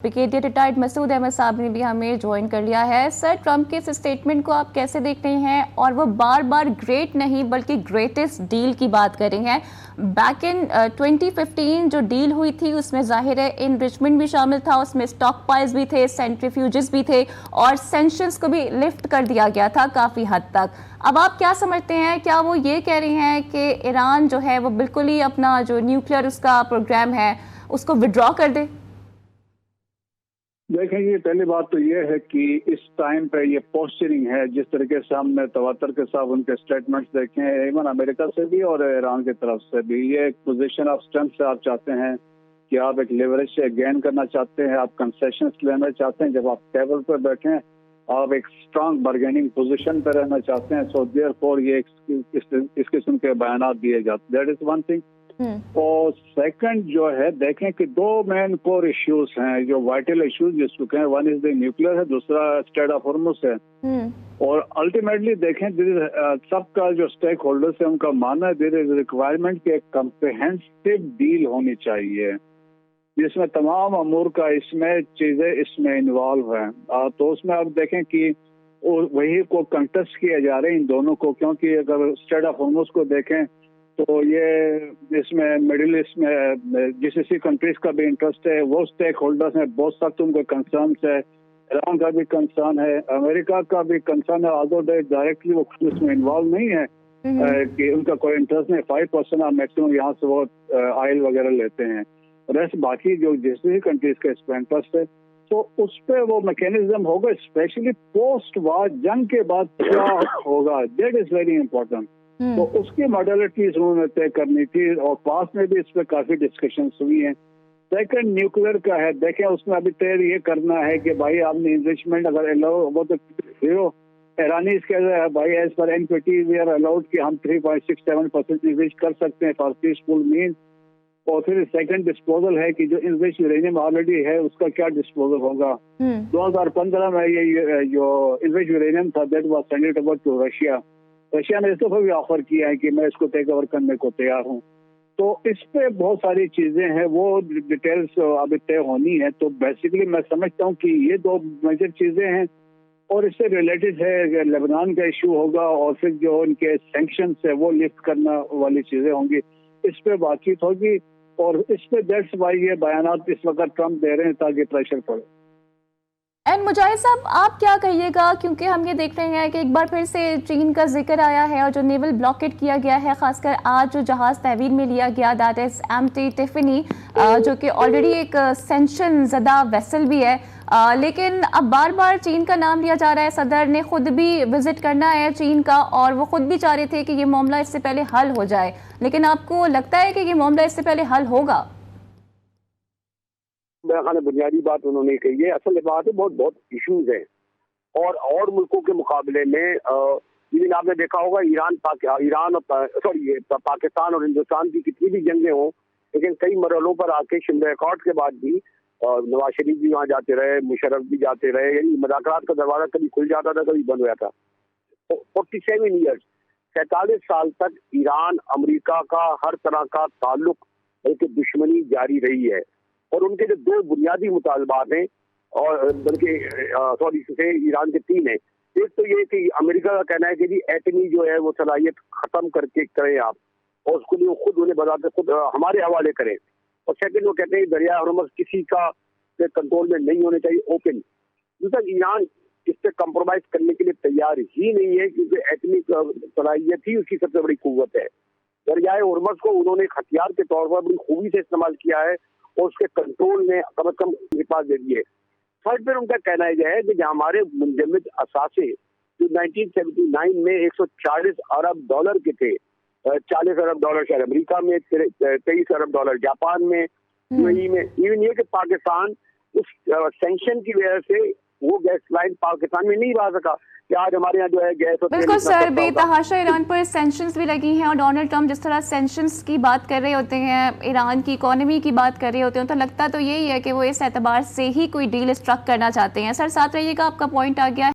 Brigadier retired Masood Ahmad साहब ने भी हमें ज्वाइन कर लिया है। सर, ट्रंप के इस स्टेटमेंट को आप कैसे देख रहे हैं? और वो बार बार ग्रेट नहीं बल्कि ग्रेटेस्ट डील की बात कर रहे हैं। बैक इन 2015 जो डील हुई थी उसमें जाहिर है इनरिचमेंट भी शामिल था, उसमें स्टॉक पाइल्स भी थे, सेंट्रीफ्यूजेस भी थे और सैंक्शंस को भी लिफ्ट कर दिया गया था काफ़ी हद तक। अब आप क्या समझते हैं, क्या वो ये कह रही हैं कि ईरान जो है वो बिल्कुल ही अपना जो न्यूक्लियर उसका प्रोग्राम है उसको विड्रॉ कर दे? देखें, ये पहली बात तो ये है कि इस टाइम पे ये पोस्चरिंग है, जिस तरीके से हमने तवातर के साथ उनके स्टेटमेंट्स देखे हैं, इवन अमेरिका से भी और ईरान की तरफ से भी, ये एक पोजीशन ऑफ स्ट्रेंथ से आप चाहते हैं कि आप एक लेवरेज से गेन करना चाहते हैं, आप कंसेशंस लेना चाहते हैं। जब आप टेबल पर बैठे हैं आप एक स्ट्रांग बार्गेनिंग पोजीशन पर रहना चाहते हैं। सो देयरफॉर ये इस किस्म के बयान दिए जाते हैं। That is one thing. और सेकंड जो है, देखें कि दो मेन कोर इश्यूज हैं जो वाइटल इश्यूज जिसको कहें, वन इज द न्यूक्लियर है, दूसरा स्ट्रेट ऑफ हॉर्मुज है। और अल्टीमेटली देखें सबका जो स्टेक होल्डर्स है उनका मानना है देयर इज रिक्वायरमेंट कि एक कम्प्रिहेंसिव डील होनी चाहिए जिसमें तमाम अमूर का इसमें चीजें इसमें इन्वॉल्व हैं। तो उसमें आप देखें कि वही को कंटेस्ट किया जा रहा है इन दोनों को, क्योंकि अगर स्ट्रेट ऑफ हॉर्मुज को देखें तो ये इसमें मिडिल ईस्ट में जीसीसी कंट्रीज का भी इंटरेस्ट है, वो स्टेक होल्डर्स हैं, बहुत सख्त उनके कंसर्न है, ईरान का भी कंसर्न है, अमेरिका का भी कंसर्न है, ऑल्दो डायरेक्टली वो इसमें इन्वॉल्व नहीं है कि उनका कोई इंटरेस्ट नहीं। 5% मैक्सिमम यहाँ से वो ऑयल वगैरह लेते हैं, रेस्ट बाकी जो जीसीसी कंट्रीज का इसमें इंटरेस्ट है। तो उस पर वो मैकेनिज्म होगा, स्पेशली पोस्ट वार जंग के बाद क्या होगा, दैट इज वेरी इंपॉर्टेंट। तो उसकी मॉडलिटीज उन्होंने तय करनी थी और पास में भी इस पर काफी डिस्कशंस हुई हैं। सेकंड न्यूक्लियर का है, देखें उसमें अभी तय ये करना है कि भाई आपने इन्रिचमेंट अगर अलाउ, वो तो ईरानीज कह रहे हैं भाई as per NPT we are allowed कि हम 3.67% इन्रिच कर सकते हैं फॉर पीसफुल मीन्स। और फिर सेकंड डिस्पोजल है कि जो इन्रिच यूरेनियम ऑलरेडी है उसका क्या डिस्पोजल होगा। 2015 में ये जो इन्रिच यूरेनियम था that was sended over to Russia ने इस दफा भी ऑफर किया है कि मैं इसको टेक ओवर करने को तैयार हूँ। तो इस पे बहुत सारी चीजें हैं, वो डिटेल्स अभी तय होनी है। तो बेसिकली मैं समझता हूँ कि ये दो मेजर चीजें हैं और इससे रिलेटेड है लेबनान का इशू होगा और फिर जो उनके सैंक्शंस है वो लिफ्ट करना वाली चीजें होंगी, इस पे बातचीत होगी। और इस पे दैट्स वाई ये बयानात इस वक्त ट्रम्प दे रहे हैं ताकि प्रेशर पड़े। एंड मुजाहिद साहब, आप क्या कहिएगा, क्योंकि हम ये देख रहे हैं कि एक बार फिर से चीन का जिक्र आया है और जो नेवल ब्लॉकेट किया गया है, खासकर आज जो जहाज़ तहवील में लिया गया दैट इज एम्टी टिफनी, जो कि ऑलरेडी एक सेंक्शन ज़दा वेसल भी है, लेकिन अब बार बार चीन का नाम लिया जा रहा है। सदर ने खुद भी विजिट करना है चीन का और वो खुद भी चाह रहे थे कि ये मामला इससे पहले हल हो जाए, लेकिन आपको लगता है कि ये मामला इससे पहले हल होगा? बुनियादी बात उन्होंने कही है, असल बात है बहुत इश्यूज हैं और मुल्कों के मुकाबले में लेकिन आपने देखा होगा पाकिस्तान और हिंदुस्तान की कितनी भी जंगें हों, लेकिन कई मरहलों पर आके शिमला अकॉर्ड के बाद भी नवाज शरीफ भी वहाँ जाते रहे, मुशर्रफ भी जाते रहे, यानी मुज़ाकरात का दरवाजा कभी खुल जाता था कभी बंद हो जाता। 47 ईयर्स 47 साल तक ईरान अमेरिका का हर तरह का ताल्लुक बल्कि दुश्मनी जारी रही है और उनके जो दो बुनियादी मुतालबात हैं और बल्कि ईरान के तीन हैं। एक तो ये कि अमेरिका का कहना है कि जी एटमी जो है वो सलाहियत खत्म करके करें आप और उसको लिए खुद उन्हें बताते खुद हमारे हवाले करें। और सेकंड वो कहते हैं दरिया हरमुज़ किसी का कंट्रोल में नहीं होने चाहिए, ओपन। दूसरा ईरान इस पर कम्प्रोमाइज करने के लिए तैयार ही नहीं है क्योंकि एटमी सलाहियत ही उसकी सबसे बड़ी कुव्वत है। दरियाए हरमुज़ को उन्होंने एक हथियार के तौर पर बड़ी खूबी से इस्तेमाल किया है और उसके कंट्रोल में कम से कम हिफाजत दे दी है। थर्ड पर उनका कहना यह है कि हमारे मुंजमद असासे जो 1979 में 140 अरब डॉलर के थे, 40 अरब डॉलर शायद अमेरिका में, 23 अरब डॉलर जापान में, यूएई में, इवन ये कि पाकिस्तान उस सैंक्शन की वजह से वो गैस लाइन पाकिस्तान में नहीं आ सका कि आज हमारे यहाँ जो है गैस। बिल्कुल सर, बेतहाशा ईरान पर सैंक्शंस भी लगी हैं और डोनाल्ड ट्रम्प जिस तरह सैंक्शंस की बात कर रहे होते हैं, ईरान की इकोनॉमी की बात कर रहे होते हैं, तो लगता तो यही है कि वो इस एतबार से ही कोई डील स्ट्रक करना चाहते हैं। सर साथ रहिएगा, आपका पॉइंट आ गया।